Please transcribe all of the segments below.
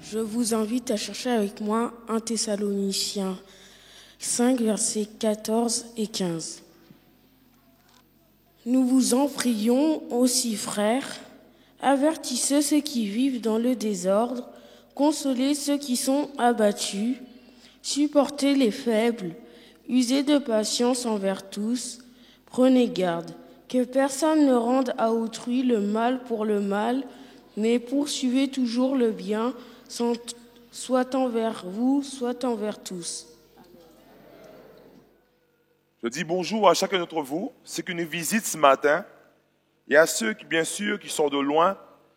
Je vous invite à chercher avec moi 1 Thessaloniciens 5, versets 14 et 15. Nous vous en prions aussi, frères, avertissez ceux qui vivent dans le désordre, consolez ceux qui sont abattus, supportez les faibles, usez de patience envers tous, prenez garde, que personne ne rende à autrui le mal pour le mal, mais poursuivez toujours le bien, soit envers vous, soit envers tous. Je dis bonjour à chacun d'entre vous, ceux qui nous visitent ce matin, et à ceux qui, bien sûr, qui sont de loin,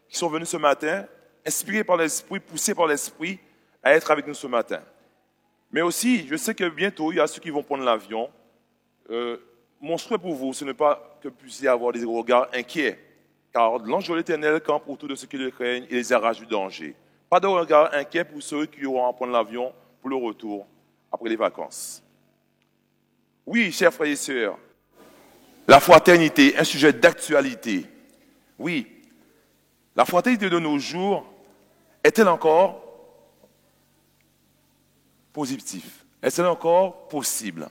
qui sont venus ce matin, inspirés par l'Esprit, poussés par l'Esprit à être avec nous ce matin. Mais aussi, je sais que bientôt, il y a ceux qui vont prendre l'avion. Mon souhait pour vous, ce n'est pas que vous puissiez avoir des regards inquiets, car l'ange de l'Éternel campe autour de ceux qui le craignent et les arrache du danger. Pas de regard inquiet pour ceux qui auront à prendre l'avion pour le retour après les vacances. Oui, chers frères et sœurs, la fraternité, un sujet d'actualité. Oui, la fraternité de nos jours est-elle encore positive? Est-elle encore possible?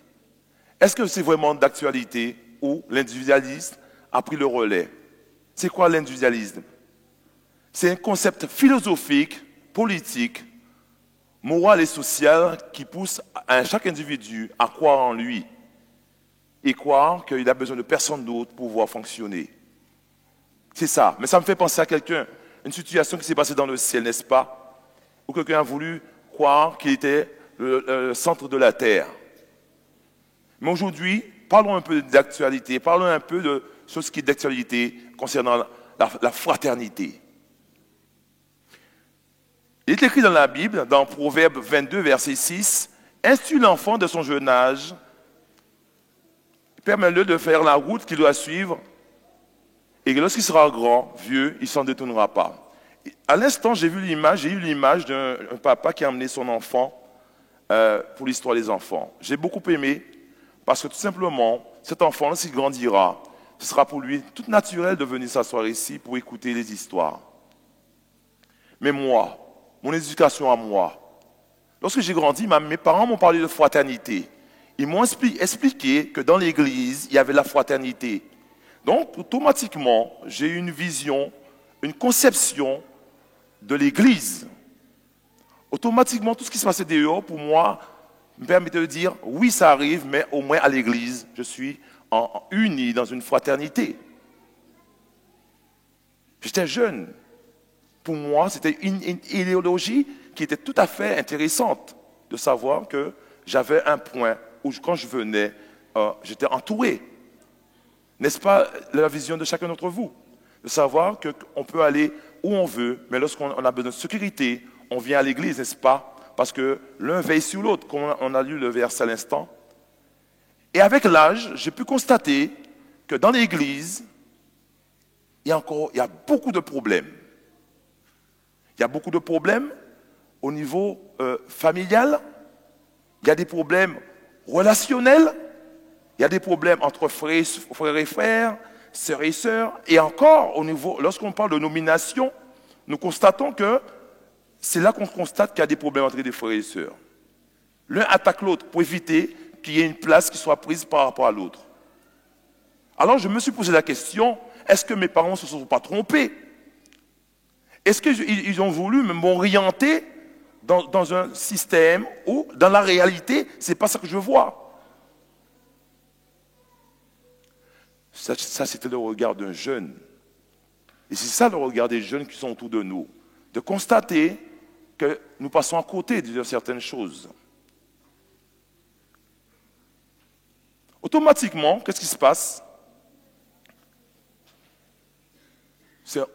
Est-ce que c'est vraiment d'actualité ou l'individualisme a pris le relais? C'est quoi l'individualisme? C'est un concept philosophique, politique, moral et social qui pousse chaque individu à croire en lui et croire qu'il a besoin de personne d'autre pour pouvoir fonctionner. C'est ça. Mais ça me fait penser à quelqu'un, une situation qui s'est passée dans le ciel, n'est-ce pas? Où quelqu'un a voulu croire qu'il était le centre de la terre. Mais aujourd'hui, parlons un peu d'actualité, parlons un peu de ce qui est d'actualité concernant la fraternité. Il est écrit dans la Bible, dans Proverbe 22, verset 6, « Instruis l'enfant de son jeune âge, permets-le de faire la route qu'il doit suivre, et lorsqu'il sera grand, vieux, il ne s'en détournera pas. » À l'instant, j'ai eu l'image d'un papa qui a emmené son enfant pour l'histoire des enfants. J'ai beaucoup aimé, parce que tout simplement, cet enfant, lorsqu'il grandira, ce sera pour lui tout naturel de venir s'asseoir ici pour écouter les histoires. Mais moi, mon éducation à moi, lorsque j'ai grandi, mes parents m'ont parlé de fraternité. Ils m'ont expliqué que dans l'église, il y avait la fraternité. Donc, automatiquement, j'ai eu une vision, une conception de l'église. Automatiquement, tout ce qui se passait dehors, pour moi, me permettait de dire, oui, ça arrive, mais au moins à l'église, je suis uni dans une fraternité. J'étais jeune. Pour moi, c'était une idéologie qui était tout à fait intéressante de savoir que j'avais un point où, quand je venais, j'étais entouré. N'est-ce pas la vision de chacun d'entre vous? De savoir qu'on peut aller où on veut, mais lorsqu'on a besoin de sécurité, on vient à l'église, n'est-ce pas? Parce que l'un veille sur l'autre, comme on a lu le verset à l'instant. Et avec l'âge, j'ai pu constater que dans l'église, il y a beaucoup de problèmes. Il y a beaucoup de problèmes au niveau familial, il y a des problèmes relationnels, il y a des problèmes entre frères et frères, sœurs et sœurs, et encore, lorsqu'on parle de nomination, nous constatons que c'est là qu'on constate qu'il y a des problèmes entre les frères et sœurs. L'un attaque l'autre pour éviter qu'il y ait une place qui soit prise par rapport à l'autre. Alors je me suis posé la question, est-ce que mes parents ne se sont pas trompés? Est-ce qu'ils ont voulu m'orienter dans un système où, dans la réalité, ce n'est pas ça que je vois? Ça, c'était le regard d'un jeune. Et c'est ça le regard des jeunes qui sont autour de nous. De constater que nous passons à côté de certaines choses. Automatiquement, qu'est-ce qui se passe?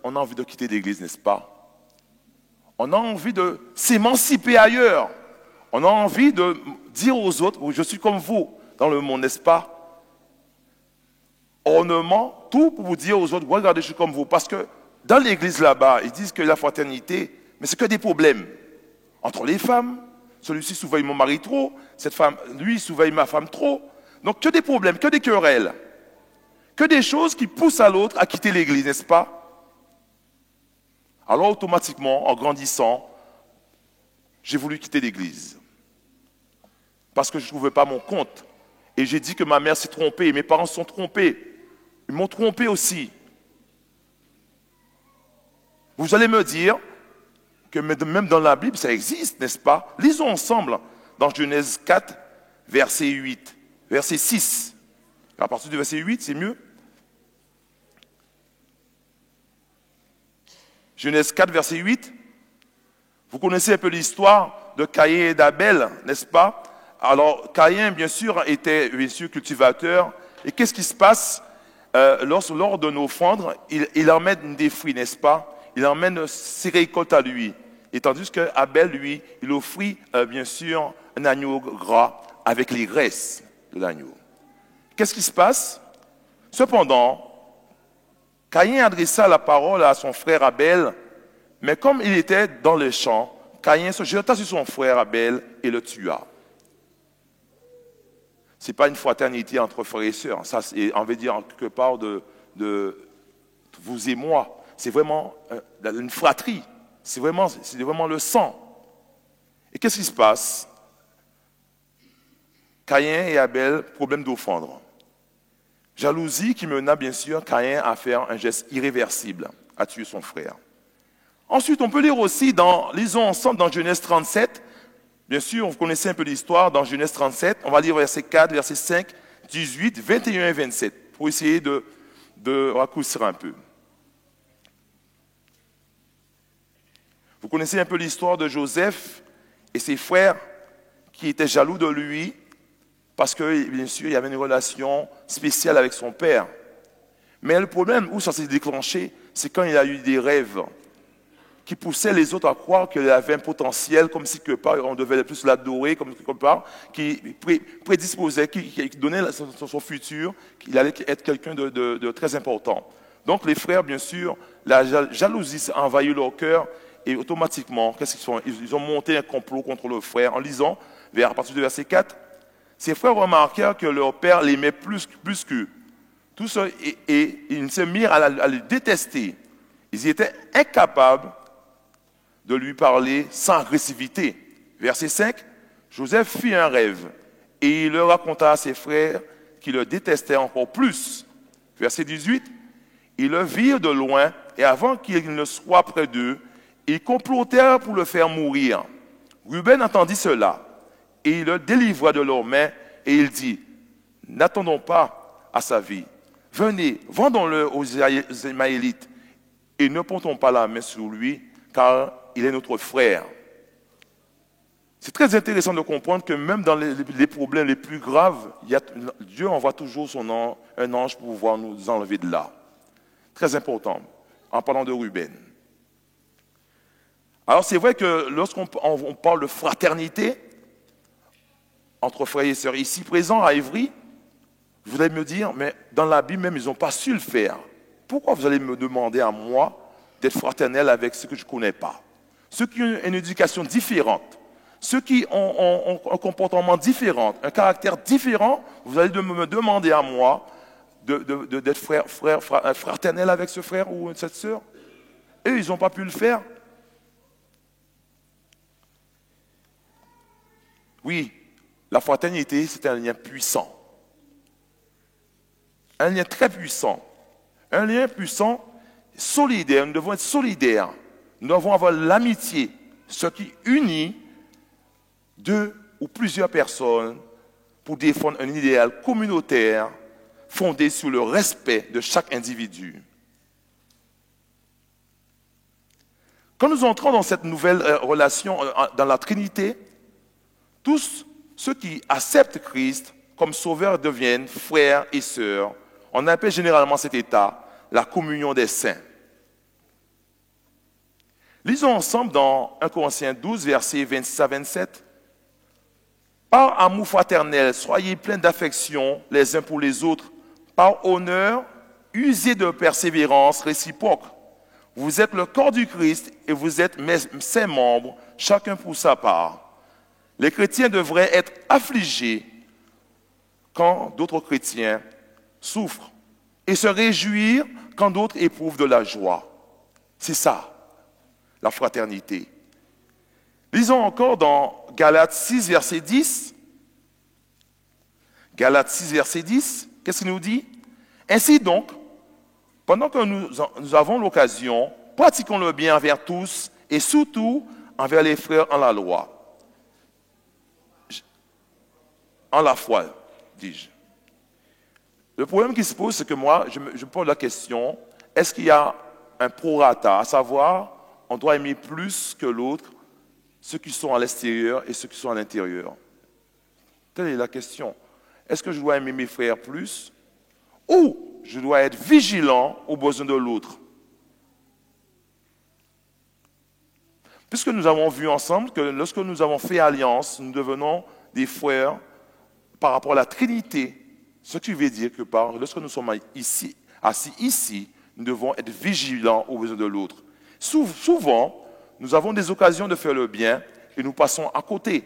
On a envie de quitter l'église, n'est-ce pas? On a envie de s'émanciper ailleurs. On a envie de dire aux autres, je suis comme vous dans le monde, n'est-ce pas? Ornement, tout pour vous dire aux autres, regardez, je suis comme vous. Parce que dans l'église là-bas, ils disent que la fraternité, mais c'est que des problèmes. Entre les femmes, celui-ci surveille mon mari trop, cette femme, lui, surveille ma femme trop. Donc que des problèmes, que des querelles. Que des choses qui poussent à l'autre à quitter l'église, n'est-ce pas? Alors automatiquement, en grandissant, j'ai voulu quitter l'église. Parce que je ne trouvais pas mon compte. Et j'ai dit que ma mère s'est trompée, mes parents se sont trompés. Ils m'ont trompé aussi. Vous allez me dire que même dans la Bible, ça existe, n'est-ce pas? Lisons ensemble dans Genèse 4, verset 8, verset 6. À partir du verset 8, c'est mieux. Genèse 4, verset 8. Vous connaissez un peu l'histoire de Caïn et d'Abel, n'est-ce pas? Alors, Caïn, bien sûr, était cultivateur. Et qu'est-ce qui se passe lors de nos offrandes? Il emmène des fruits, n'est-ce pas? Il emmène ses récoltes à lui. Et tandis que Abel, lui, il offrit, bien sûr, un agneau gras avec les graisses de l'agneau. Qu'est-ce qui se passe? Cependant, Caïn adressa la parole à son frère Abel, mais comme il était dans le champ, Caïn se jeta sur son frère Abel et le tua. Ce n'est pas une fraternité entre frères et sœurs. Ça, on veut dire quelque part de vous et moi. C'est vraiment une fratrie. C'est vraiment le sang. Et qu'est-ce qui se passe? Caïn et Abel, problème d'offrande. Jalousie qui mena bien sûr Caïn à faire un geste irréversible, à tuer son frère. Ensuite, on peut lire aussi, lisons ensemble dans Genèse 37. Bien sûr, vous connaissez un peu l'histoire dans Genèse 37. On va lire verset 4, verset 5, 18, 21 et 27 pour essayer de raccourcir un peu. Vous connaissez un peu l'histoire de Joseph et ses frères qui étaient jaloux de lui parce que, bien sûr, il y avait une relation spéciale avec son père. Mais le problème où ça s'est déclenché, c'est quand il a eu des rêves qui poussaient les autres à croire qu'il avait un potentiel, comme si quelque part on devait plus l'adorer, comme quelque part, qui prédisposait, qui donnait son futur, qu'il allait être quelqu'un de très important. Donc les frères, bien sûr, la jalousie a envahi leur cœur et automatiquement, qu'est-ce qu'ils font? Ils ont monté un complot contre le frère en lisant, à partir du verset 4, ces frères remarquèrent que leur père l'aimait plus qu'eux. Tout ça, et ils se mirent à le détester. Ils étaient incapables de lui parler sans agressivité. Verset 5, Joseph fit un rêve et il le raconta à ses frères qui le détestaient encore plus. Verset 18, ils le virent de loin et avant qu'il ne soit près d'eux, ils complotèrent pour le faire mourir. Ruben entendit cela et il le délivra de leurs mains et il dit, n'attendons pas à sa vie. Venez, vendons-le aux Ismaélites et ne portons pas la main sur lui car il est notre frère. C'est très intéressant de comprendre que même dans les problèmes les plus graves, Dieu envoie toujours un ange pour pouvoir nous enlever de là. Très important, en parlant de Ruben. Alors c'est vrai que lorsqu'on parle de fraternité entre frères et sœurs, ici présents à Évry, vous allez me dire, mais dans la Bible même, ils n'ont pas su le faire. Pourquoi vous allez me demander à moi d'être fraternel avec ceux que je ne connais pas? Ceux qui ont une éducation différente, ceux qui ont un comportement différent, un caractère différent, vous allez me demander à moi d'être fraternel avec ce frère ou cette sœur. Eux, ils n'ont pas pu le faire. Oui, la fraternité, c'est un lien puissant. Un lien très puissant. Un lien puissant, solidaire. Nous devons être solidaires. Nous devons avoir l'amitié, ce qui unit deux ou plusieurs personnes pour défendre un idéal communautaire fondé sur le respect de chaque individu. Quand nous entrons dans cette nouvelle relation dans la Trinité, tous ceux qui acceptent Christ comme sauveur deviennent frères et sœurs. On appelle généralement cet état la communion des saints. Lisons ensemble dans 1 Corinthiens 12, versets 26 à 27. Par amour fraternel, soyez pleins d'affection les uns pour les autres. Par honneur, usez de persévérance réciproque. Vous êtes le corps du Christ et vous êtes ses membres, chacun pour sa part. Les chrétiens devraient être affligés quand d'autres chrétiens souffrent et se réjouir quand d'autres éprouvent de la joie. C'est ça, la fraternité. Lisons encore dans Galates 6, verset 10. Galates 6, verset 10, qu'est-ce qu'il nous dit? Ainsi donc, pendant que nous avons l'occasion, pratiquons le bien envers tous et surtout envers les frères en la loi. En la foi, dis-je. Le problème qui se pose, c'est que moi, je me pose la question, est-ce qu'il y a un prorata, à savoir, on doit aimer plus que l'autre ceux qui sont à l'extérieur et ceux qui sont à l'intérieur? Telle est la question. Est-ce que je dois aimer mes frères plus ou je dois être vigilant aux besoins de l'autre? Puisque nous avons vu ensemble que lorsque nous avons fait alliance, nous devenons des frères par rapport à la Trinité. Ce qui veut dire que lorsque nous sommes assis ici, nous devons être vigilants aux besoins de l'autre. Souvent, nous avons des occasions de faire le bien et nous passons à côté.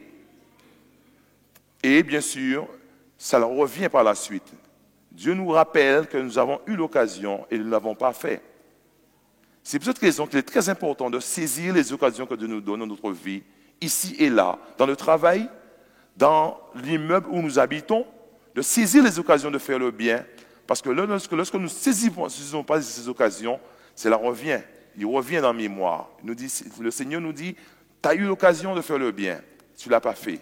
Et bien sûr, ça leur revient par la suite. Dieu nous rappelle que nous avons eu l'occasion et nous ne l'avons pas fait. C'est pour cette raison qu'il est très important de saisir les occasions que Dieu nous donne dans notre vie, ici et là, dans le travail, dans l'immeuble où nous habitons, de saisir les occasions de faire le bien, parce que lorsque nous ne saisissons pas ces occasions, cela revient. Il revient dans la mémoire. Le Seigneur nous dit, tu as eu l'occasion de faire le bien, tu ne l'as pas fait,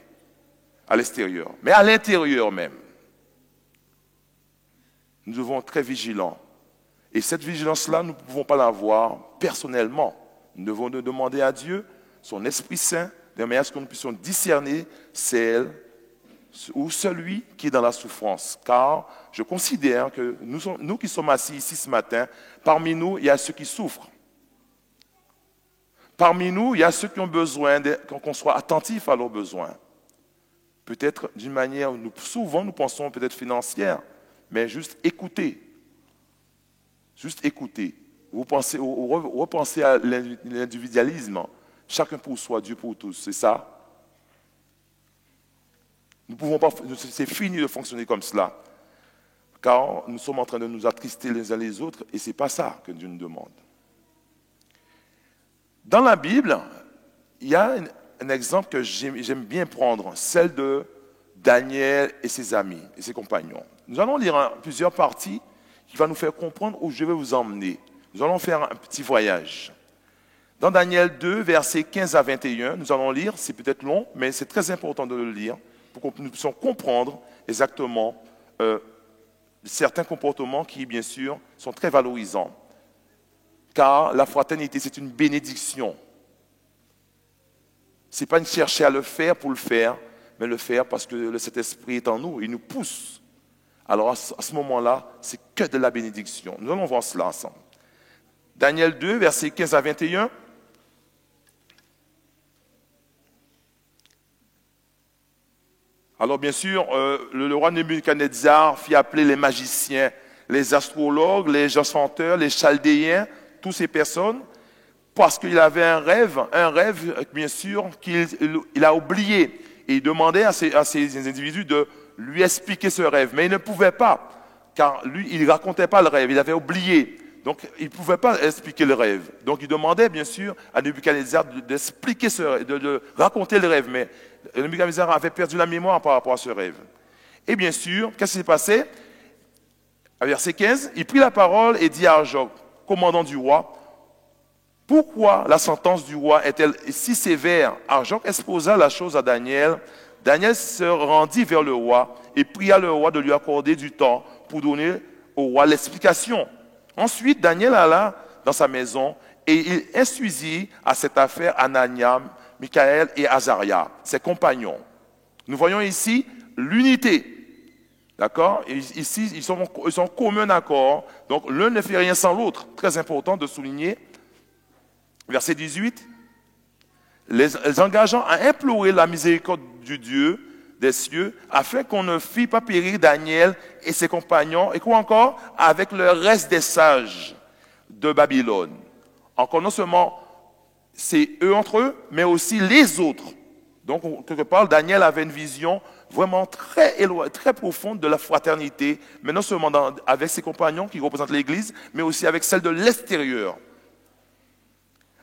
à l'extérieur, mais à l'intérieur même. Nous devons être très vigilants. Et cette vigilance-là, nous ne pouvons pas l'avoir personnellement. Nous devons demander à Dieu, son Esprit Saint, de manière à ce que nous puissions discerner celle ou celui qui est dans la souffrance. Car je considère que nous qui sommes assis ici ce matin, parmi nous, il y a ceux qui souffrent. Parmi nous, il y a ceux qui ont besoin qu'on soit attentif à leurs besoins. Peut-être d'une manière, souvent nous pensons peut-être financière, mais juste écouter. Juste écouter. Vous repensez à l'individualisme. Chacun pour soi, Dieu pour tous, c'est ça? Nous pouvons pas, c'est fini de fonctionner comme cela. Car nous sommes en train de nous attrister les uns les autres et ce n'est pas ça que Dieu nous demande. Dans la Bible, il y a un exemple que j'aime bien prendre, celle de Daniel et ses amis et ses compagnons. Nous allons lire plusieurs parties qui vont nous faire comprendre où je vais vous emmener. Nous allons faire un petit voyage. Dans Daniel 2, versets 15 à 21, nous allons lire, c'est peut-être long, mais c'est très important de le lire pour que nous puissions comprendre exactement certains comportements qui, bien sûr, sont très valorisants. Car la fraternité, c'est une bénédiction. Ce n'est pas de chercher à le faire pour le faire, mais le faire parce que cet esprit est en nous, il nous pousse. Alors à ce moment-là, c'est que de la bénédiction. Nous allons voir cela ensemble. Daniel 2, versets 15 à 21. Alors bien sûr, le roi Nebuchadnezzar fit appeler les magiciens, les astrologues, les enchanteurs, les chaldéens, toutes ces personnes, parce qu'il avait un rêve bien sûr qu'il a oublié. Et il demandait à ces individus de lui expliquer ce rêve. Mais il ne pouvait pas, car lui, il ne racontait pas le rêve, il avait oublié. Donc, il ne pouvait pas expliquer le rêve. Donc, il demandait, bien sûr, à Nebuchadnezzar d'expliquer ce rêve, de raconter le rêve. Mais Nebuchadnezzar avait perdu la mémoire par rapport à ce rêve. Et bien sûr, qu'est-ce qui s'est passé? À verset 15, il prit la parole et dit à Arjoc, commandant du roi, pourquoi la sentence du roi est-elle si sévère? Arjoc exposa la chose à Daniel. Daniel se rendit vers le roi et pria le roi de lui accorder du temps pour donner au roi l'explication. Ensuite, Daniel alla dans sa maison et il instruisit à cette affaire Anania, Michaël et Azaria, ses compagnons. Nous voyons ici l'unité. D'accord? Ici, ils sont communs d'accord. Donc, l'un ne fait rien sans l'autre. Très important de souligner. Verset 18. Les engageant à implorer la miséricorde du Dieu des cieux, afin qu'on ne fît pas périr Daniel et ses compagnons, et quoi encore? Avec le reste des sages de Babylone. Encore non seulement c'est eux entre eux, mais aussi les autres. Donc, quelque part, Daniel avait une vision vraiment très profonde de la fraternité, mais non seulement avec ses compagnons qui représentent l'Église, mais aussi avec celle de l'extérieur.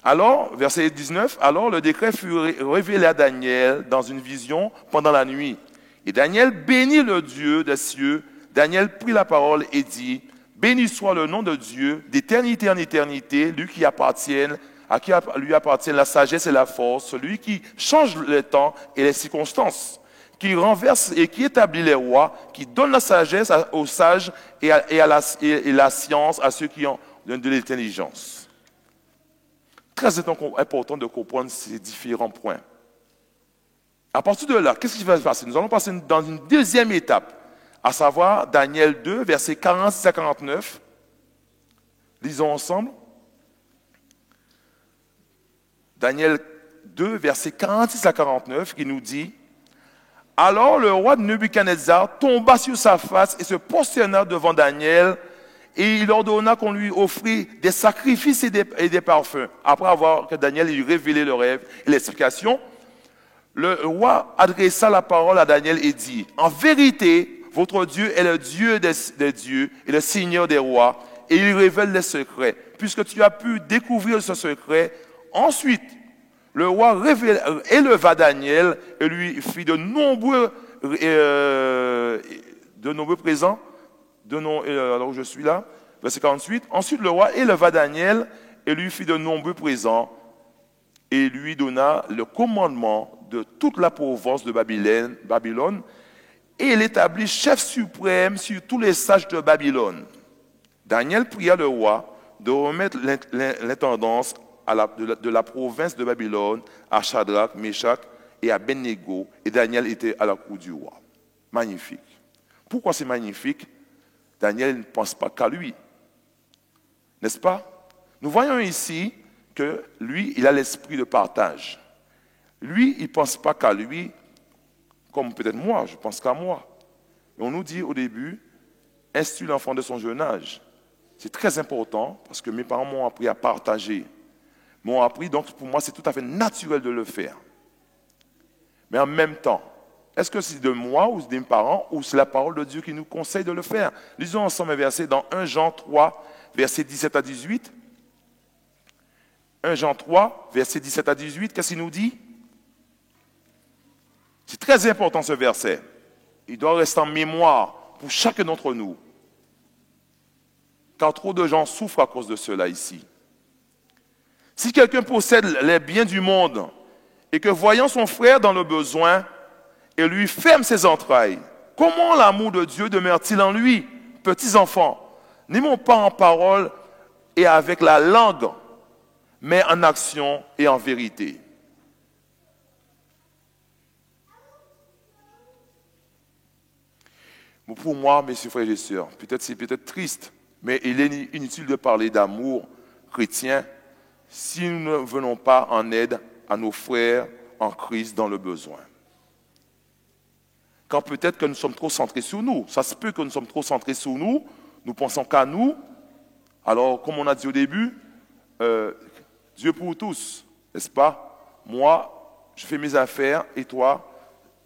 Alors, verset 19, alors le décret fut révélé à Daniel dans une vision pendant la nuit. Et Daniel bénit le Dieu des cieux. Daniel prit la parole et dit, béni soit le nom de Dieu d'éternité en éternité, lui qui lui appartiennent la sagesse et la force, celui qui change le temps et les circonstances, qui renverse et qui établit les rois, qui donne la sagesse aux sages et la science à ceux qui ont de l'intelligence. Très important de comprendre ces différents points. À partir de là, qu'est-ce qui va se passer? Nous allons passer dans une deuxième étape, à savoir Daniel 2, versets 46 à 49. Lisons ensemble. Daniel 2, versets 46 à 49, qui nous dit « Alors le roi de Nebuchadnezzar tomba sur sa face et se prosterna devant Daniel, et il ordonna qu'on lui offrit des sacrifices et des parfums. » Après avoir que Daniel lui révélé le rêve et l'explication, le roi adressa la parole à Daniel et dit, « En vérité, votre Dieu est le Dieu des dieux et le Seigneur des rois, et il révèle les secrets. Puisque tu as pu découvrir ce secret, ensuite, le roi éleva Daniel et lui fit de nombreux présents. Alors je suis là, verset 48. Ensuite, le roi éleva Daniel et lui fit de nombreux présents et lui donna le commandement de toute la province de Babylone et l'établit chef suprême sur tous les sages de Babylone. Daniel pria le roi de remettre l'intendance de la province de Babylone à Shadrach, Meshach et à Abednego, et Daniel était à la cour du roi. Magnifique. Pourquoi c'est magnifique? Daniel ne pense pas qu'à lui. N'est-ce pas? Nous voyons ici que lui, il a l'esprit de partage. Lui, il ne pense pas qu'à lui, comme peut-être moi, je pense qu'à moi. Et on nous dit au début, instruis l'enfant de son jeune âge. C'est très important parce que mes parents m'ont appris à partager. M'ont appris, donc pour moi, c'est tout à fait naturel de le faire. Mais en même temps, est-ce que c'est de moi ou de mes parents ou c'est la parole de Dieu qui nous conseille de le faire? Lisons ensemble un verset dans 1 Jean 3, versets 17 à 18. 1 Jean 3, versets 17 à 18, qu'est-ce qu'il nous dit? C'est très important ce verset. Il doit rester en mémoire pour chacun d'entre nous. Car trop de gens souffrent à cause de cela ici. Si quelqu'un possède les biens du monde et que voyant son frère dans le besoin, et lui ferme ses entrailles, comment l'amour de Dieu demeure-t-il en lui? Petits enfants, n'aimons pas en parole et avec la langue, mais en action et en vérité. Pour moi, mes frères et sœurs, c'est peut-être triste, mais il est inutile de parler d'amour chrétien si nous ne venons pas en aide à nos frères en Christ dans le besoin. Quand peut-être que nous sommes trop centrés sur nous. Ça se peut que nous sommes trop centrés sur nous, nous pensons qu'à nous. Alors, comme on a dit au début, Dieu pour tous, n'est-ce pas? Moi, je fais mes affaires et toi,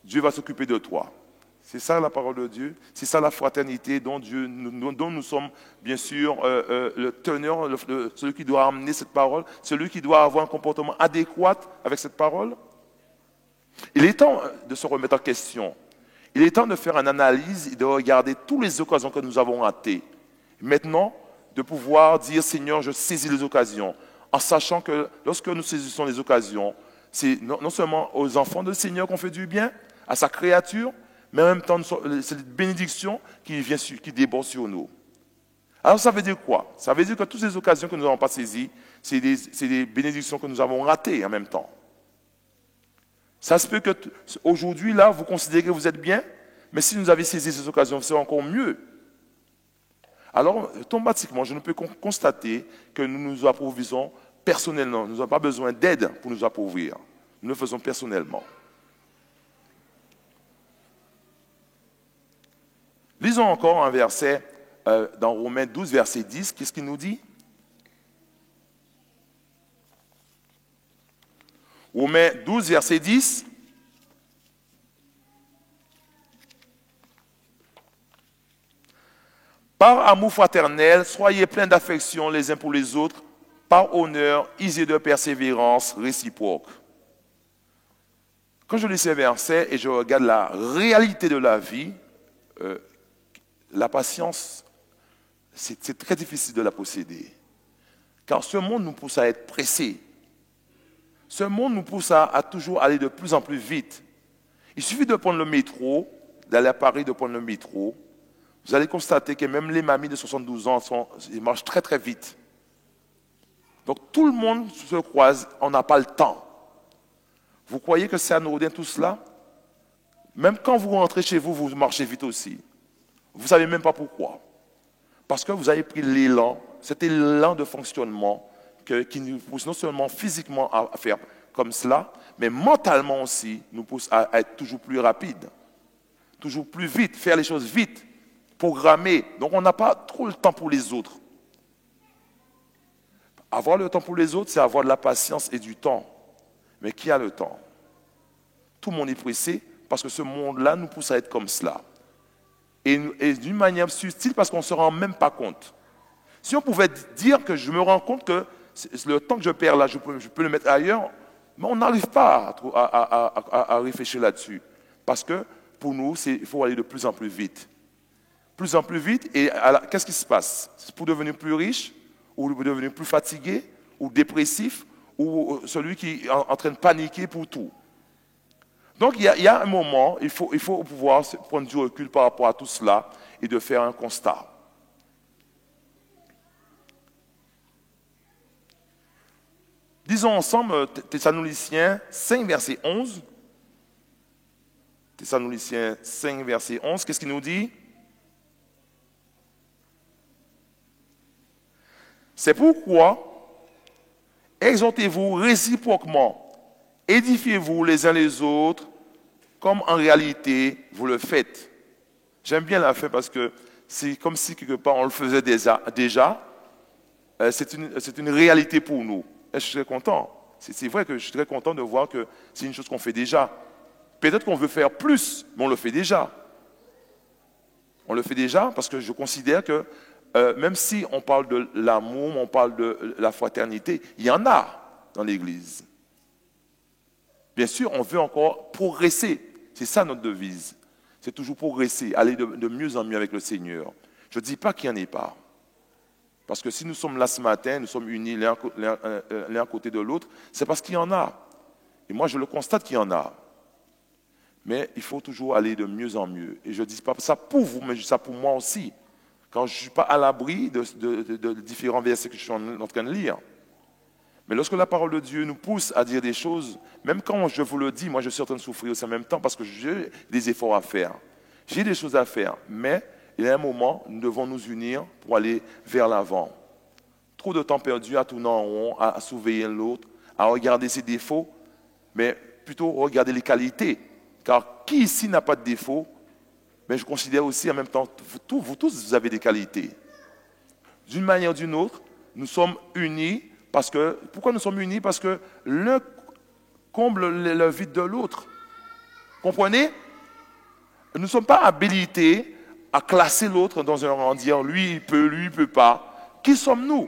Dieu va s'occuper de toi. C'est ça la parole de Dieu, c'est ça la fraternité dont nous sommes bien sûr le teneur, celui qui doit amener cette parole, celui qui doit avoir un comportement adéquat avec cette parole. Il est temps de se remettre en question. Il est temps de faire une analyse et de regarder toutes les occasions que nous avons ratées. Maintenant, de pouvoir dire, Seigneur, je saisis les occasions, en sachant que lorsque nous saisissons les occasions, c'est non seulement aux enfants du Seigneur qu'on fait du bien, à sa créature, mais en même temps, c'est une bénédiction qui déborde sur nous. Alors ça veut dire quoi? Ça veut dire que toutes ces occasions que nous n'avons pas saisies, c'est des bénédictions que nous avons ratées en même temps. Ça se peut qu'aujourd'hui, là, vous considérez que vous êtes bien, mais si vous avez saisi ces occasions, c'est encore mieux. Alors, automatiquement, je ne peux constater que nous nous approuvissons personnellement. Nous n'avons pas besoin d'aide pour nous approuvir. Nous le faisons personnellement. Lisons encore un verset dans Romains 12, verset 10. Qu'est-ce qu'il nous dit? Romains 12, verset 10. Par amour fraternel, soyez pleins d'affection les uns pour les autres, par honneur, isé de persévérance réciproque. Quand je lis ces versets et je regarde la réalité de la vie, la patience, c'est très difficile de la posséder. Car ce monde nous pousse à être pressés. Ce monde nous pousse à toujours aller de plus en plus vite. Il suffit de prendre le métro, d'aller à Paris, de prendre le métro. Vous allez constater que même les mamies de 72 ans, ils marchent très très vite. Donc tout le monde se croise, on n'a pas le temps. Vous croyez que c'est anodin tout cela? Même quand vous rentrez chez vous, vous marchez vite aussi. Vous ne savez même pas pourquoi. Parce que vous avez pris l'élan, cet élan de fonctionnement qui nous pousse non seulement physiquement à faire comme cela, mais mentalement aussi nous pousse à être toujours plus rapide, toujours plus vite, faire les choses vite, programmer. Donc on n'a pas trop le temps pour les autres. Avoir le temps pour les autres, c'est avoir de la patience et du temps. Mais qui a le temps? Tout le monde est pressé parce que ce monde-là nous pousse à être comme cela. Et d'une manière subtile parce qu'on ne se rend même pas compte. Si on pouvait dire que je me rends compte que le temps que je perds là, je peux le mettre ailleurs, mais on n'arrive pas à réfléchir là-dessus. Parce que pour nous, il faut aller de plus en plus vite. Plus en plus vite, et qu'est-ce qui se passe? C'est pour devenir plus riche, ou pour devenir plus fatigué, ou dépressif, ou celui qui est en train de paniquer pour tout. Donc il y a un moment, il faut pouvoir prendre du recul par rapport à tout cela et de faire un constat. Disons ensemble Thessaloniciens 5, verset 11. Thessaloniciens 5, verset 11, qu'est-ce qu'il nous dit? C'est pourquoi, exhortez-vous réciproquement, édifiez-vous les uns les autres, comme en réalité vous le faites. J'aime bien la fin parce que c'est comme si quelque part on le faisait déjà. C'est une réalité pour nous. Et je suis très content. C'est vrai que je suis très content de voir que c'est une chose qu'on fait déjà. Peut-être qu'on veut faire plus, mais on le fait déjà. On le fait déjà parce que je considère que même si on parle de l'amour, on parle de la fraternité, il y en a dans l'Église. Bien sûr, on veut encore progresser. C'est ça notre devise. C'est toujours progresser, aller de mieux en mieux avec le Seigneur. Je ne dis pas qu'il n'y en ait pas. Parce que si nous sommes là ce matin, nous sommes unis l'un à côté de l'autre, c'est parce qu'il y en a. Et moi, je le constate qu'il y en a. Mais il faut toujours aller de mieux en mieux. Et je ne dis pas ça pour vous, mais je dis ça pour moi aussi. Quand je ne suis pas à l'abri de différents versets que je suis en train de lire. Mais lorsque la parole de Dieu nous pousse à dire des choses, même quand je vous le dis, moi je suis en train de souffrir aussi en même temps parce que j'ai des efforts à faire. J'ai des choses à faire, mais il y a un moment, nous devons nous unir pour aller vers l'avant. Trop de temps perdu à tourner en rond, à surveiller l'autre, à regarder ses défauts, mais plutôt regarder les qualités. Car qui ici n'a pas de défauts? Mais je considère aussi en même temps, vous tous, vous avez des qualités. D'une manière ou d'une autre, nous sommes unis. Pourquoi nous sommes unis? Parce que l'un comble le vide de l'autre. Comprenez? Nous ne sommes pas habilités à classer l'autre dans un rang, dire lui il peut pas. Qui sommes-nous?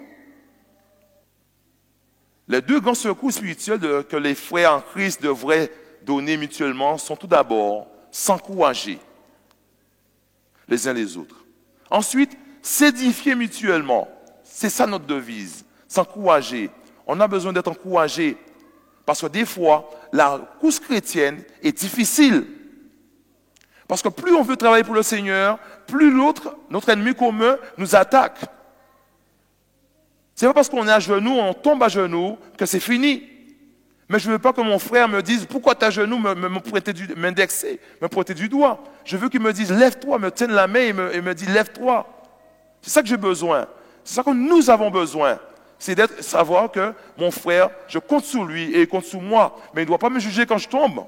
Les deux grands secours spirituels que les frères en Christ devraient donner mutuellement sont tout d'abord s'encourager les uns les autres. Ensuite, s'édifier mutuellement. C'est ça notre devise. S'encourager. On a besoin d'être encouragé. Parce que des fois, la course chrétienne est difficile. Parce que plus on veut travailler pour le Seigneur, plus notre ennemi commun, nous attaque. C'est pas parce qu'on est à genoux, on tombe à genoux, que c'est fini. Mais je ne veux pas que mon frère me dise, pourquoi tu es à genoux, m'indexer, me pointer du doigt. Je veux qu'il me dise, lève-toi, me tienne la main et me dise, lève-toi. C'est ça que j'ai besoin. C'est ça que nous avons besoin. C'est d'être savoir que mon frère, je compte sur lui et il compte sur moi. Mais il ne doit pas me juger quand je tombe.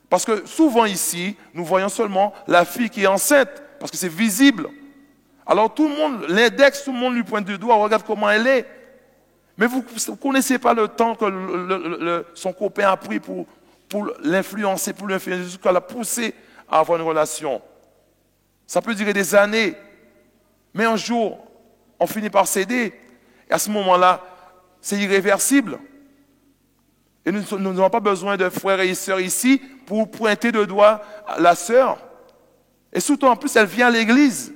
Parce que souvent ici, nous voyons seulement la fille qui est enceinte, parce que c'est visible. Alors tout le monde l'indexe, tout le monde lui pointe du doigt, regarde comment elle est. Mais vous ne connaissez pas le temps que son copain a pris pour l'influencer, jusqu'à la pousser à avoir une relation. Ça peut durer des années. Mais un jour, on finit par céder. Et à ce moment-là, c'est irréversible. Et nous n'avons pas besoin de frères et sœurs ici pour pointer de doigt la sœur. Et surtout, en plus, elle vient à l'église.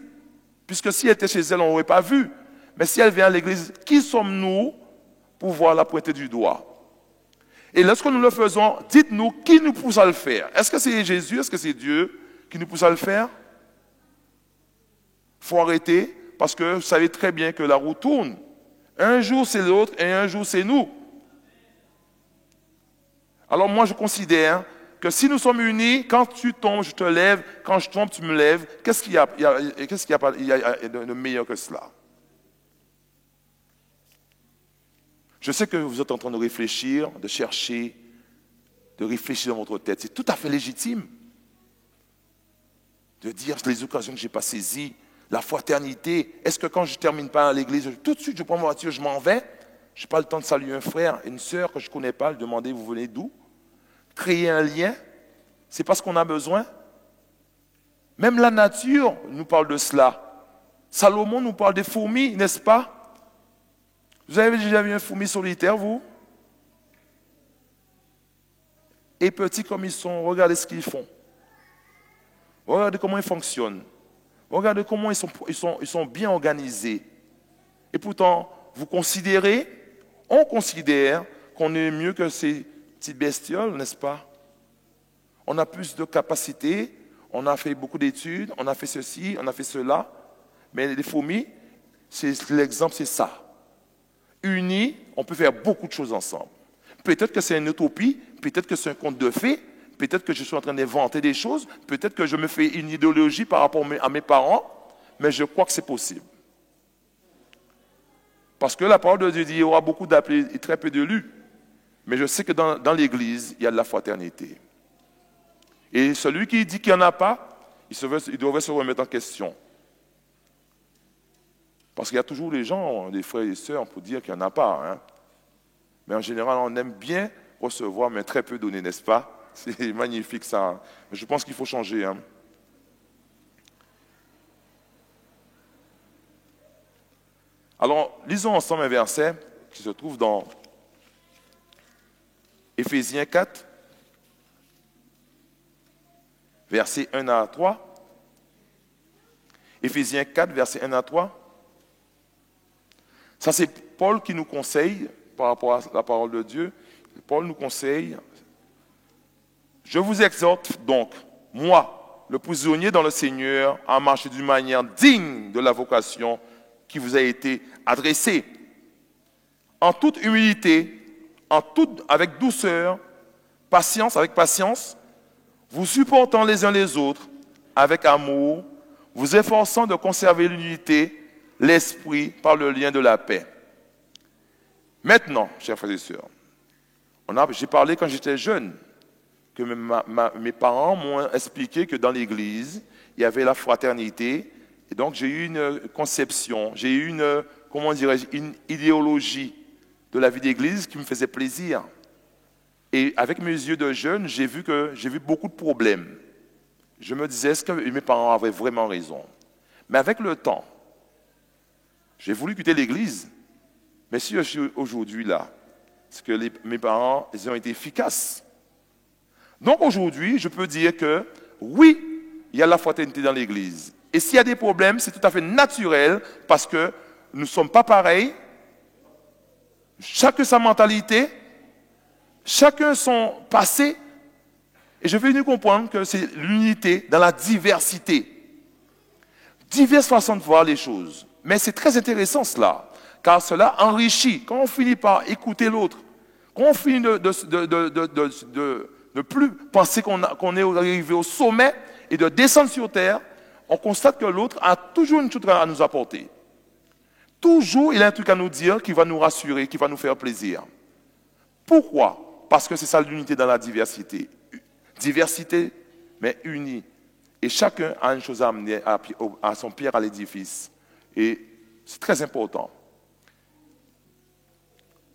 Puisque si elle était chez elle, on n'aurait pas vu. Mais si elle vient à l'église, qui sommes-nous pour voir la pointer du doigt? Et lorsque nous le faisons, dites-nous qui nous pousse à le faire. Est-ce que c'est Jésus? Est-ce que c'est Dieu qui nous pousse à le faire? Il faut arrêter, parce que vous savez très bien que la roue tourne. Un jour c'est l'autre et un jour c'est nous. Alors moi je considère que si nous sommes unis, quand tu tombes, je te lève, quand je tombe, tu me lèves, qu'est-ce qu'il y a de meilleur que cela? Je sais que vous êtes en train de réfléchir, de chercher, de réfléchir dans votre tête. C'est tout à fait légitime de dire les occasions que je n'ai pas saisies, la fraternité. Est-ce que quand je ne termine pas à l'église, tout de suite je prends ma voiture, je m'en vais? Je n'ai pas le temps de saluer un frère, une sœur que je ne connais pas, lui demander vous venez d'où? Créer un lien, c'est pas ce qu'on a besoin. Même la nature nous parle de cela. Salomon nous parle des fourmis, n'est-ce pas? Vous avez déjà vu un fourmi solitaire, vous? Et petits comme ils sont, regardez ce qu'ils font. Regardez comment ils fonctionnent. Regardez comment ils sont bien organisés. Et pourtant, on considère qu'on est mieux que ces petites bestioles, n'est-ce pas? On a plus de capacités, on a fait beaucoup d'études, on a fait ceci, on a fait cela. Mais les fourmis, l'exemple, c'est ça. Unis, on peut faire beaucoup de choses ensemble. Peut-être que c'est une utopie, peut-être que c'est un conte de fées, peut-être que je suis en train d'inventer des choses, peut-être que je me fais une idéologie par rapport à mes parents, mais je crois que c'est possible. Parce que la parole de Dieu dit qu'il y aura beaucoup d'appelés et très peu d'élus. Mais je sais que dans l'Église, il y a de la fraternité. Et celui qui dit qu'il n'y en a pas, il devrait se remettre en question. Parce qu'il y a toujours des gens, des frères et sœurs, pour dire qu'il n'y en a pas. Hein. Mais en général, on aime bien recevoir, mais très peu donner, n'est-ce pas? C'est magnifique ça. Mais je pense qu'il faut changer. Hein. Alors, lisons ensemble un verset qui se trouve dans Éphésiens 4, versets 1 à 3. Éphésiens 4, versets 1 à 3. Ça, c'est Paul qui nous conseille par rapport à la parole de Dieu. Paul nous conseille, je vous exhorte donc, moi, le prisonnier dans le Seigneur, à marcher d'une manière digne de la vocation qui vous a été adressée, en toute humilité, avec douceur, avec patience, vous supportant les uns les autres, avec amour, vous efforçant de conserver l'unité, l'esprit par le lien de la paix. Maintenant, chers frères et sœurs, j'ai parlé quand j'étais jeune, que mes parents m'ont expliqué que dans l'Église, il y avait la fraternité, et donc j'ai eu une conception, j'ai eu une idéologie de la vie d'Église qui me faisait plaisir. Et avec mes yeux de jeune, j'ai vu beaucoup de problèmes. Je me disais, est-ce que mes parents avaient vraiment raison? Mais avec le temps, j'ai voulu quitter l'Église. Mais si je suis aujourd'hui là, c'est que mes parents, ils ont été efficaces. Donc aujourd'hui, je peux dire que oui, il y a la fraternité dans l'Église. Et s'il y a des problèmes, c'est tout à fait naturel parce que nous ne sommes pas pareils. Chacun sa mentalité, chacun son passé. Et je vais nous comprendre que c'est l'unité dans la diversité. Diverses façons de voir les choses. Mais c'est très intéressant cela, car cela enrichit. Quand on finit par écouter l'autre, quand on finit de ne plus penser qu'on est arrivé au sommet et de descendre sur terre, on constate que l'autre a toujours une chose à nous apporter. Toujours, il a un truc à nous dire qui va nous rassurer, qui va nous faire plaisir. Pourquoi? Parce que c'est ça l'unité dans la diversité. Diversité, mais unie. Et chacun a une chose à amener à son pierre à l'édifice. Et c'est très important.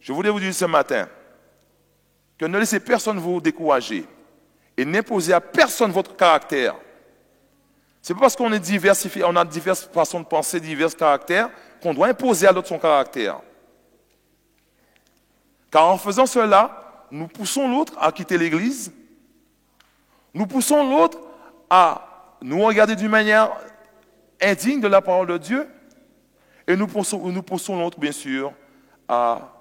Je voulais vous dire ce matin que ne laissez personne vous décourager et n'imposez à personne votre caractère. C'est pas parce qu'on est diversifié, on a diverses façons de penser, divers caractères, qu'on doit imposer à l'autre son caractère. Car en faisant cela, nous poussons l'autre à quitter l'Église. Nous poussons l'autre à nous regarder d'une manière indigne de la parole de Dieu. Et nous poussons l'autre, bien sûr, à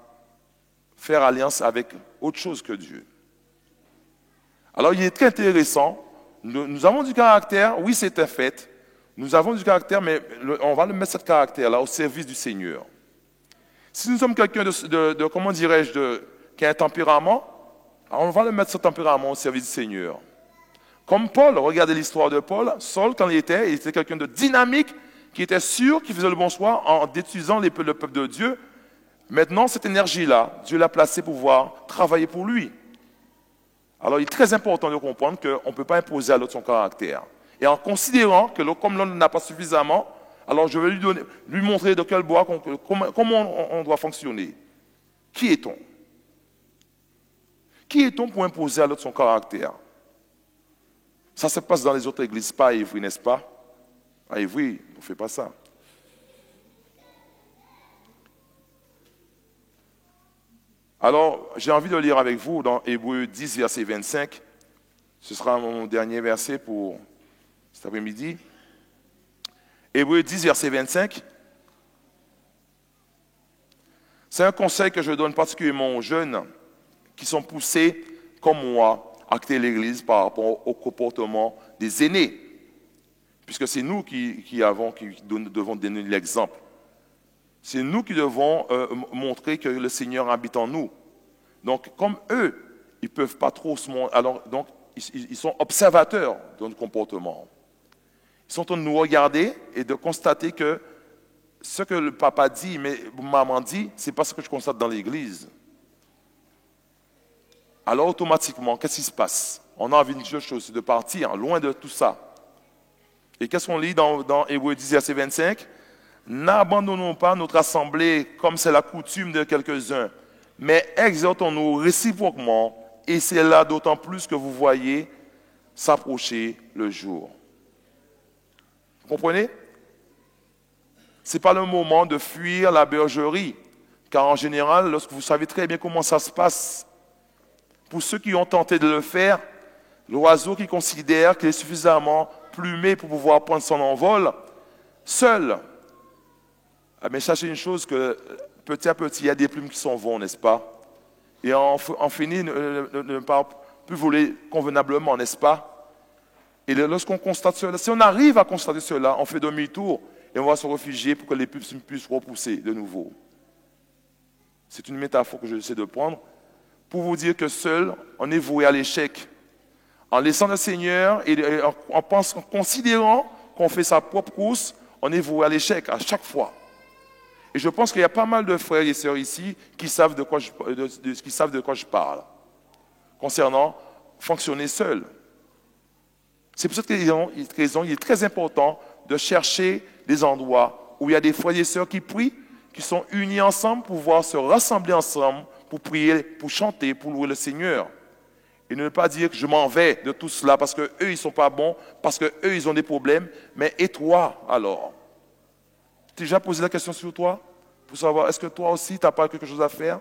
faire alliance avec autre chose que Dieu. Alors, il est très intéressant. Nous avons du caractère, oui, c'est un fait. Nous avons du caractère, mais on va le mettre, ce caractère-là, au service du Seigneur. Si nous sommes quelqu'un comment dirais-je, qui a un tempérament, alors on va le mettre, ce tempérament, au service du Seigneur. Comme Paul, regardez l'histoire de Paul. Saul, quand il était quelqu'un de dynamique, qui était sûr, qui faisait le bon choix en détruisant le peuple de Dieu. Maintenant, cette énergie-là, Dieu l'a placée pour pouvoir travailler pour lui. Alors, il est très important de comprendre qu'on ne peut pas imposer à l'autre son caractère. Et en considérant que comme l'homme n'a pas suffisamment, alors je vais lui montrer de quel bois, comment on doit fonctionner. Qui est-on? Qui est-on pour imposer à l'autre son caractère? Ça se passe dans les autres églises, pas à Évry, n'est-ce pas? À Évry, on ne fait pas ça. Alors, j'ai envie de lire avec vous dans Hébreux 10, verset 25. Ce sera mon dernier verset pour cet après-midi. Hébreux 10, verset 25. C'est un conseil que je donne particulièrement aux jeunes qui sont poussés, comme moi, à quitter l'Église par rapport au comportement des aînés. Puisque c'est nous qui devons donner l'exemple. C'est nous qui devons montrer que le Seigneur habite en nous. Donc, comme eux, ils ne peuvent pas trop se montrer. Alors, donc, ils sont observateurs de notre comportement. Ils sont en train de nous regarder et de constater que ce que le papa dit, mais maman dit, ce n'est pas ce que je constate dans l'Église. Alors, automatiquement, qu'est-ce qui se passe? On a envie d'une chose, c'est de partir loin de tout ça. Et qu'est-ce qu'on lit dans Hébreux 10, verset 25? N'abandonnons pas notre assemblée comme c'est la coutume de quelques-uns, mais exhortons-nous réciproquement, et c'est là d'autant plus que vous voyez s'approcher le jour. Vous comprenez? Ce n'est pas le moment de fuir la bergerie, car en général, lorsque vous savez très bien comment ça se passe, pour ceux qui ont tenté de le faire, l'oiseau qui considère qu'il est suffisamment plumé pour pouvoir prendre son envol, seul. Mais sachez une chose, que petit à petit, il y a des plumes qui s'en vont, n'est-ce pas? Et on finit ne pas plus voler convenablement, n'est-ce pas? Et lorsqu'on constate cela, si on arrive à constater cela, on fait demi-tour et on va se réfugier pour que les plumes puissent repousser de nouveau. C'est une métaphore que j'essaie de prendre pour vous dire que seul, on est voué à l'échec. En laissant le Seigneur et en considérant qu'on fait sa propre course, on est voué à l'échec à chaque fois. Et je pense qu'il y a pas mal de frères et sœurs ici qui savent de quoi je parle, concernant fonctionner seul. C'est pour cette raison, il est très important de chercher des endroits où il y a des frères et sœurs qui prient, qui sont unis ensemble pour pouvoir se rassembler ensemble, pour prier, pour chanter, pour louer le Seigneur. Et ne pas dire que je m'en vais de tout cela parce qu'eux, ils ne sont pas bons, parce qu'eux, ils ont des problèmes. Mais et toi, alors? Tu as déjà posé la question sur toi? Pour savoir, est-ce que toi aussi, tu n'as pas quelque chose à faire?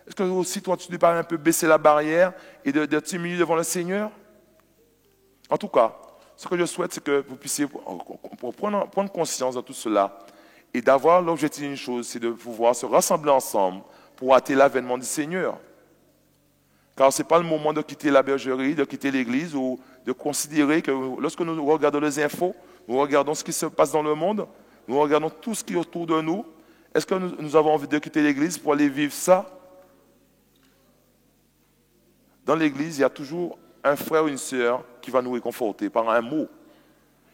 Est-ce que aussi, toi, tu n'es pas un peu baisser la barrière et de t'humilier devant le Seigneur? En tout cas, ce que je souhaite, c'est que vous puissiez prendre conscience de tout cela et d'avoir l'objectif d'une chose, c'est de pouvoir se rassembler ensemble pour hâter l'avènement du Seigneur. Car ce n'est pas le moment de quitter la bergerie, de quitter l'église ou de considérer que lorsque nous regardons les infos, nous regardons ce qui se passe dans le monde, nous regardons tout ce qui est autour de nous. Est-ce que nous avons envie de quitter l'église pour aller vivre ça? Dans l'église, il y a toujours un frère ou une sœur qui va nous réconforter par un mot.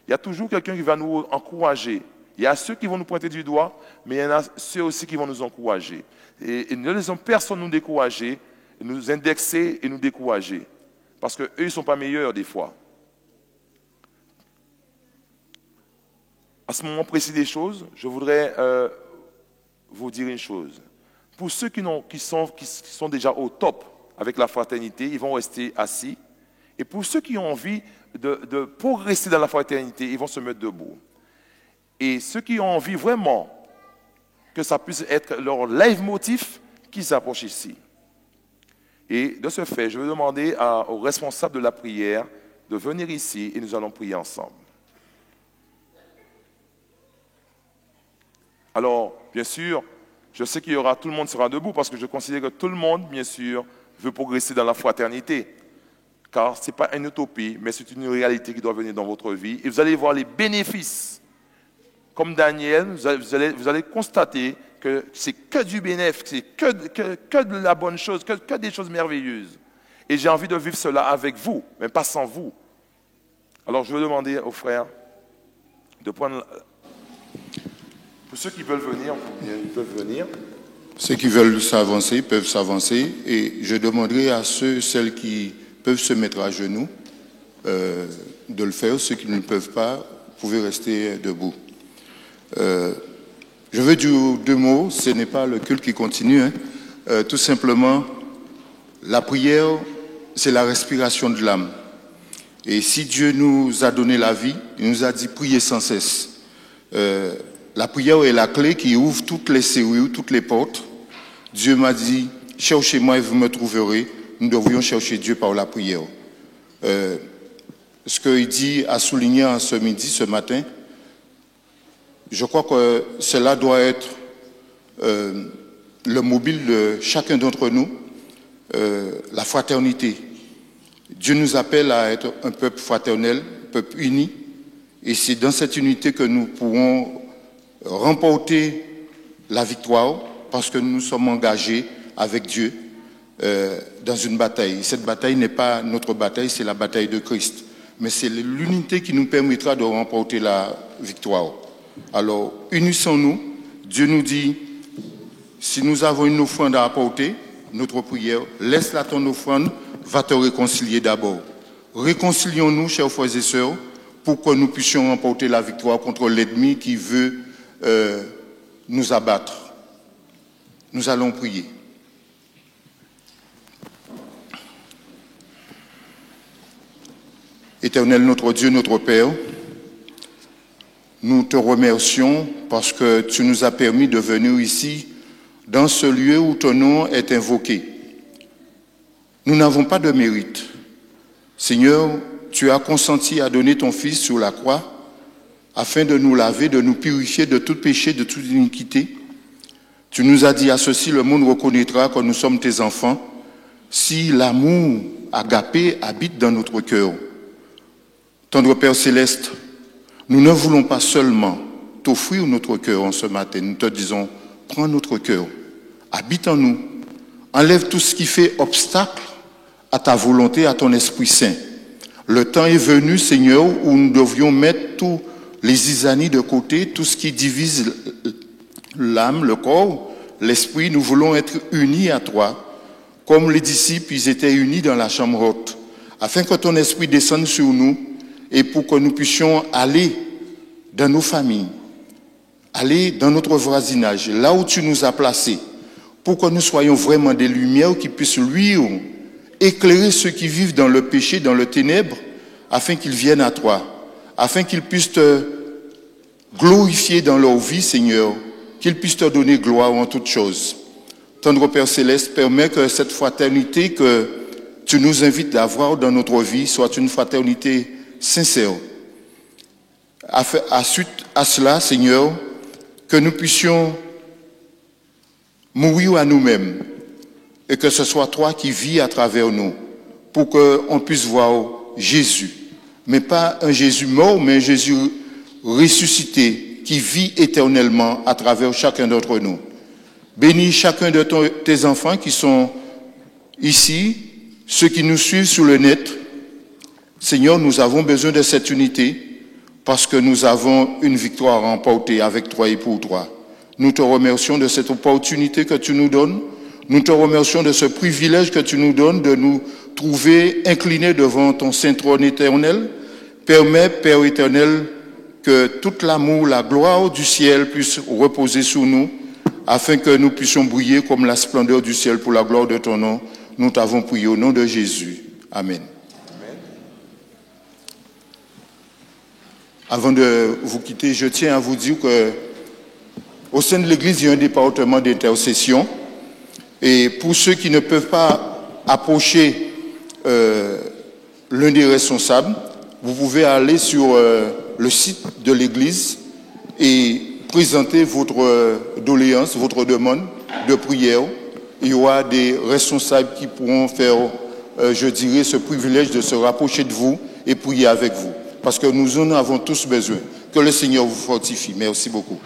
Il y a toujours quelqu'un qui va nous encourager. Il y a ceux qui vont nous pointer du doigt, mais il y en a ceux aussi qui vont nous encourager. Et ne laissons personne nous décourager, nous indexer et nous décourager. Parce qu'eux, ils ne sont pas meilleurs des fois. À ce moment précis des choses, je voudrais vous dire une chose. Pour ceux qui sont déjà au top avec la fraternité, ils vont rester assis. Et pour ceux qui ont envie de progresser dans la fraternité, ils vont se mettre debout. Et ceux qui ont envie vraiment que ça puisse être leur leitmotiv, qui s'approche ici. Et de ce fait, je vais demander aux responsables de la prière de venir ici et nous allons prier ensemble. Alors, bien sûr, je sais qu'il y aura, tout le monde sera debout parce que je considère que tout le monde, bien sûr, veut progresser dans la fraternité. Car ce n'est pas une utopie, mais c'est une réalité qui doit venir dans votre vie. Et vous allez voir les bénéfices. Comme Daniel, vous allez constater que c'est que du bénéfice, c'est que de la bonne chose, que des choses merveilleuses. Et j'ai envie de vivre cela avec vous, mais pas sans vous. Alors je vais demander aux frères de prendre... Pour ceux qui veulent venir, ils peuvent venir. Ceux qui veulent s'avancer peuvent s'avancer. Et je demanderai à celles qui peuvent se mettre à genoux de le faire. Ceux qui ne le peuvent pas, vous pouvez rester debout. Je veux dire deux mots, ce n'est pas le culte qui continue. Tout simplement, la prière, c'est la respiration de l'âme. Et si Dieu nous a donné la vie, il nous a dit prier sans cesse. La prière est la clé qui ouvre toutes les serrures, toutes les portes. Dieu m'a dit, cherchez-moi et vous me trouverez. Nous devrions chercher Dieu par la prière. Ce qu'il dit, a souligné en ce midi, ce matin, je crois que cela doit être le mobile de chacun d'entre nous, la fraternité. Dieu nous appelle à être un peuple fraternel, un peuple uni, et c'est dans cette unité que nous pourrons remporter la victoire, parce que nous sommes engagés avec Dieu dans une bataille. Cette bataille n'est pas notre bataille, c'est la bataille de Christ. Mais c'est l'unité qui nous permettra de remporter la victoire. Alors, unissons-nous. Dieu nous dit, si nous avons une offrande à apporter, notre prière, laisse-la ton offrande, va te réconcilier d'abord. Réconcilions-nous, chers frères et sœurs, pour que nous puissions remporter la victoire contre l'ennemi qui veut nous abattre. Nous allons prier. Éternel notre Dieu, notre Père, nous te remercions parce que tu nous as permis de venir ici, dans ce lieu où ton nom est invoqué. Nous n'avons pas de mérite. Seigneur, tu as consenti à donner ton Fils sur la croix afin de nous laver, de nous purifier de tout péché, de toute iniquité. Tu nous as dit à ceci, le monde reconnaîtra que nous sommes tes enfants si l'amour agapé habite dans notre cœur. Tendre Père Céleste, nous ne voulons pas seulement t'offrir notre cœur en ce matin. Nous te disons, prends notre cœur, habite en nous, enlève tout ce qui fait obstacle à ta volonté, à ton Esprit Saint. Le temps est venu, Seigneur, où nous devions mettre tous les isanies de côté, tout ce qui divise l'âme, le corps, l'esprit. Nous voulons être unis à toi, comme les disciples, ils étaient unis dans la chambre haute, afin que ton Esprit descende sur nous et pour que nous puissions aller dans nos familles, aller dans notre voisinage, là où tu nous as placés, pour que nous soyons vraiment des lumières qui puissent luire, éclairer ceux qui vivent dans le péché, dans le ténèbre, afin qu'ils viennent à toi, afin qu'ils puissent te glorifier dans leur vie, Seigneur, qu'ils puissent te donner gloire en toutes choses. Tendre Père Céleste, permet que cette fraternité que tu nous invites d'avoir dans notre vie soit une fraternité sincère. Suite à cela, Seigneur, que nous puissions mourir à nous-mêmes et que ce soit toi qui vis à travers nous pour qu'on puisse voir Jésus. Mais pas un Jésus mort, mais un Jésus ressuscité qui vit éternellement à travers chacun d'entre nous. Bénis chacun de tes enfants qui sont ici, ceux qui nous suivent sur le net. Seigneur, nous avons besoin de cette unité parce que nous avons une victoire à remporter avec toi et pour toi. Nous te remercions de cette opportunité que tu nous donnes. Nous te remercions de ce privilège que tu nous donnes de nous trouver inclinés devant ton saint trône éternel. Permets, Père éternel, que tout l'amour, la gloire du ciel puisse reposer sur nous, afin que nous puissions briller comme la splendeur du ciel pour la gloire de ton nom. Nous t'avons prié au nom de Jésus. Amen. Avant de vous quitter, je tiens à vous dire que au sein de l'Église, il y a un département d'intercession. Et pour ceux qui ne peuvent pas approcher l'un des responsables, vous pouvez aller sur le site de l'église et présenter votre doléance, votre demande de prière. Il y aura des responsables qui pourront faire, je dirais, ce privilège de se rapprocher de vous et prier avec vous. Parce que nous en avons tous besoin. Que le Seigneur vous fortifie. Merci beaucoup.